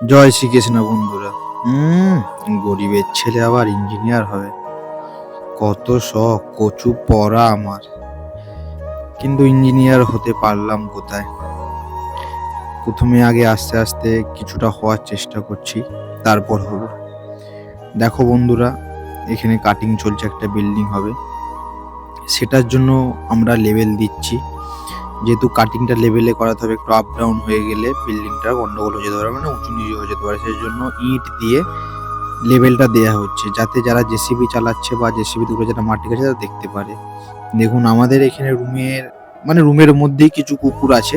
জয় শ্রীকৃষ্ণ বন্ধুরা। গরিবের ছেলে আবার ইঞ্জিনিয়ার হবে, কত শখ, কচু পড়া আমার, কিন্তু ইঞ্জিনিয়ার হতে পারলাম কোথায়। প্রথমে আগে আস্তে আস্তে কিছুটা হওয়ার চেষ্টা করছি, তারপর হব। দেখো বন্ধুরা, এখানে কাটিং চলছে, একটা বিল্ডিং হবে, সেটার জন্য আমরা লেভেল দিচ্ছি। যেহেতু কাটিংটা লেভেলে করাতে হবে, একটু আপ ডাউন হয়ে গেলে বিল্ডিংটা গন্ডগোল হয়ে যেতে পারে, মানে উঁচু নিচু হয়ে যেতে পারে, সেই জন্য ইট দিয়ে লেভেলটা দেয়া হচ্ছে, যাতে যারা জেসিবি চালাচ্ছে বা জেসিবি দুটো যারা মাটি কাছে তারা দেখতে পারে। দেখুন, আমাদের এখানে রুমের মধ্যেই কিছু কুকুর আছে,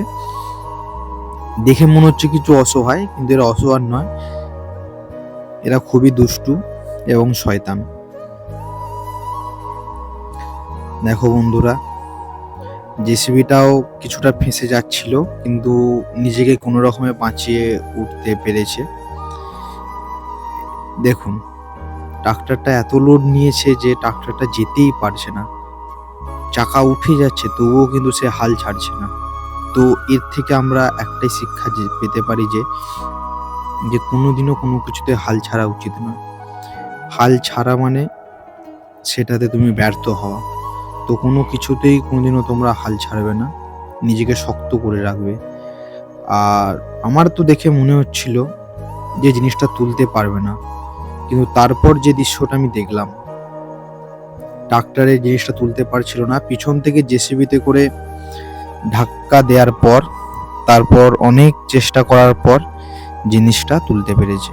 দেখে মনে হচ্ছে কিছু অসহায়, কিন্তু এরা অসহায় নয়, এরা খুবই দুষ্টু এবং শয়তান। দেখো বন্ধুরা, জেসিবিটাও কিছুটা ফেঁসে যাচ্ছিল, কিন্তু নিজেকে কোনো রকমে বাঁচিয়ে উঠতে পেরেছে। দেখুন, ট্রাক্টরটা এত লোড নিয়েছে যে ট্রাক্টরটা যেতেই পারছে না, চাকা উঠে যাচ্ছে তবুও কিন্তু সে হাল ছাড়ছে না। তো এর থেকে আমরা একটাই শিক্ষা পেতে পারি যে কোনোদিনও কোনো কিছুতে হাল ছাড়া উচিত না। হাল ছাড়া মানে সেটাতে তুমি ব্যর্থ হওয়া। তো কোনো কিছুতেই কোনোদিনও তোমরা হাল ছাড়বে না, নিজেকে শক্ত করে রাখবে। আর আমার তো দেখে মনে হচ্ছিল যে জিনিসটা তুলতে পারবে না, কিন্তু তারপর যে দৃশ্যটা আমি দেখলাম, ট্রাক্টরে জিনিসটা তুলতে পারছিল না, পিছন থেকে জেসিবিতে করে ধাক্কা দেওয়ার পর, তারপর অনেক চেষ্টা করার পর জিনিসটা তুলতে পেরেছে।